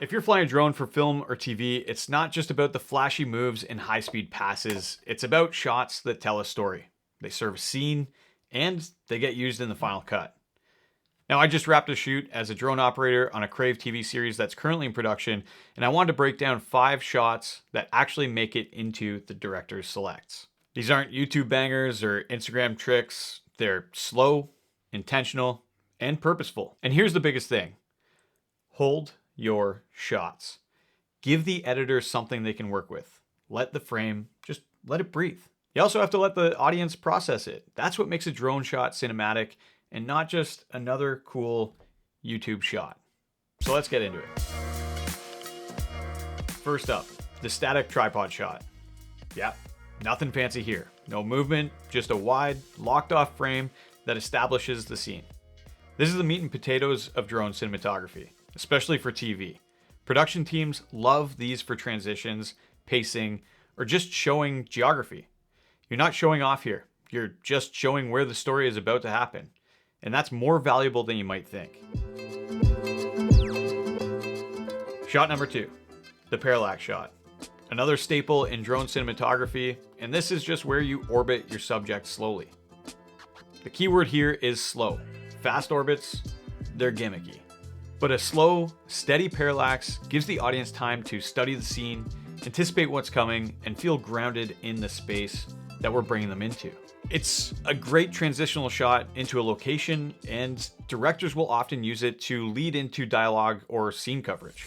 If you're flying a drone for film or TV, it's not just about the flashy moves and high-speed passes. It's about shots that tell a story. They serve a scene, and they get used in the final cut. Now, I just wrapped a shoot as a drone operator on a Crave TV series that's currently in production, and I wanted to break down 5 shots that actually make it into the director's selects. These aren't YouTube bangers or Instagram tricks. They're slow, intentional, and purposeful. And here's the biggest thing. Hold your shots. Give the editor something they can work with. Let the frame, just let it breathe. You also have to let the audience process it. That's what makes a drone shot cinematic and not just another cool YouTube shot. So let's get into it. First up, the static tripod shot. Yeah, nothing fancy here. No movement, just a wide, locked off frame that establishes the scene. This is the meat and potatoes of drone cinematography, especially for TV. Production teams love these for transitions, pacing, or just showing geography. You're not showing off here. You're just showing where the story is about to happen. And that's more valuable than you might think. Shot number 2, the parallax shot. Another staple in drone cinematography, and this is just where you orbit your subject slowly. The key word here is slow. Fast orbits, they're gimmicky. But a slow, steady parallax gives the audience time to study the scene, anticipate what's coming, and feel grounded in the space that we're bringing them into. It's a great transitional shot into a location, and directors will often use it to lead into dialogue or scene coverage.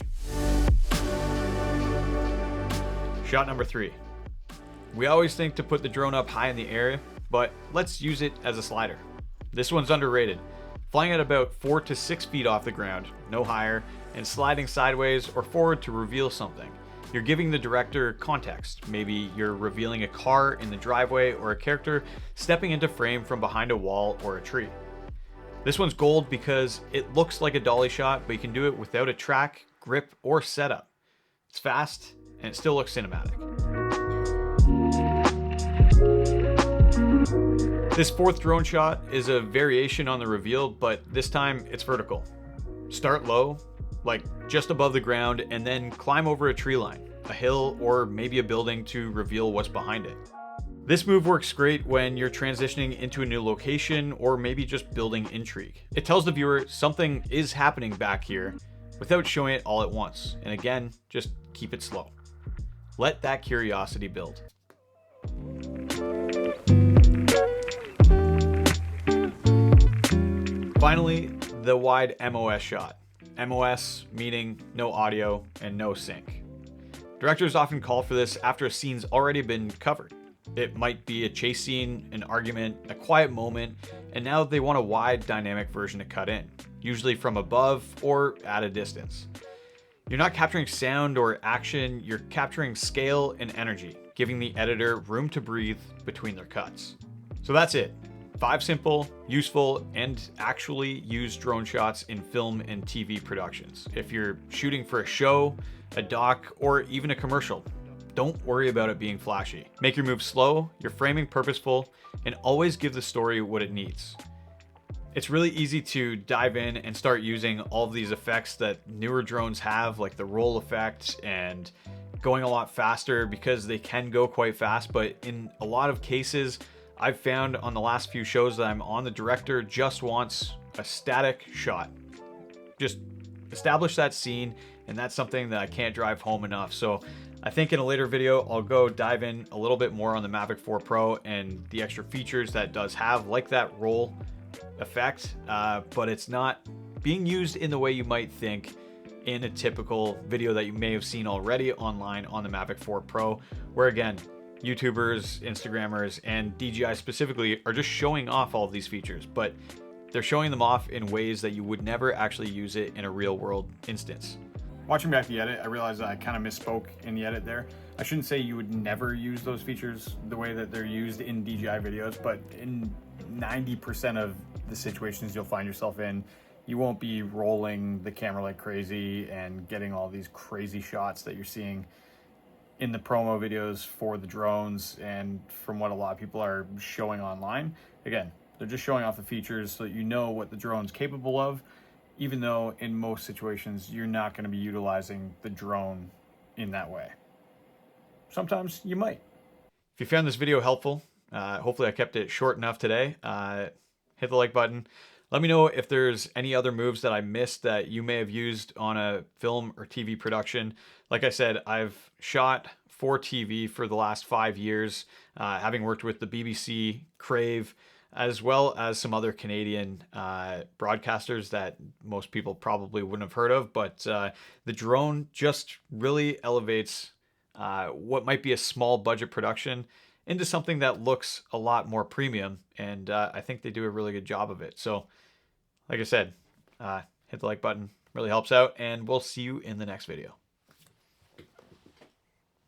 Shot number 3. We always think to put the drone up high in the air, but let's use it as a slider. This one's underrated. Flying at about 4 to 6 feet off the ground, no higher, and sliding sideways or forward to reveal something. You're giving the director context. Maybe you're revealing a car in the driveway or a character stepping into frame from behind a wall or a tree. This one's gold because it looks like a dolly shot, but you can do it without a track, grip, or setup. It's fast, and it still looks cinematic. This 4th drone shot is a variation on the reveal, but this time it's vertical. Start low, like just above the ground, and then climb over a tree line, a hill, or maybe a building to reveal what's behind it. This move works great when you're transitioning into a new location or maybe just building intrigue. It tells the viewer something is happening back here without showing it all at once. And again, just keep it slow. Let that curiosity build. Finally, the wide MOS shot. MOS meaning no audio and no sync. Directors often call for this after a scene's already been covered. It might be a chase scene, an argument, a quiet moment, and now they want a wide dynamic version to cut in, usually from above or at a distance. You're not capturing sound or action, you're capturing scale and energy, giving the editor room to breathe between their cuts. So that's it. 5 simple, useful, and actually used drone shots in film and TV productions. If you're shooting for a show, a doc, or even a commercial, don't worry about it being flashy. Make your move slow, your framing purposeful, and always give the story what it needs. It's really easy to dive in and start using all of these effects that newer drones have, like the roll effect and going a lot faster because they can go quite fast, but in a lot of cases, I've found on the last few shows that I'm on, the director just wants a static shot. Just establish that scene, and that's something that I can't drive home enough. So I think in a later video, I'll go dive in a little bit more on the Mavic 4 Pro and the extra features that it does have, like that roll effect, but it's not being used in the way you might think in a typical video that you may have seen already online on the Mavic 4 Pro, where again, YouTubers, Instagrammers, and DJI specifically are just showing off all of these features, but they're showing them off in ways that you would never actually use it in a real world instance. Watching back the edit, I realized that I kind of misspoke in the edit there. I shouldn't say you would never use those features the way that they're used in DJI videos, but in 90% of the situations you'll find yourself in, you won't be rolling the camera like crazy and getting all these crazy shots that you're seeing in the promo videos for the drones and from what a lot of people are showing online. Again, they're just showing off the features so that you know what the drone's capable of, even though in most situations you're not going to be utilizing the drone in that way. Sometimes you might. If you found this video helpful, hopefully I kept it short enough today. Hit the like button. Let me know if there's any other moves that I missed that you may have used on a film or TV production. Like I said, I've shot for TV for the last 5 years, having worked with the BBC, Crave, as well as some other Canadian broadcasters that most people probably wouldn't have heard of. But the drone just really elevates what might be a small budget production into something that looks a lot more premium. And I think they do a really good job of it. So, like I said, hit the like button. Really helps out. And we'll see you in the next video.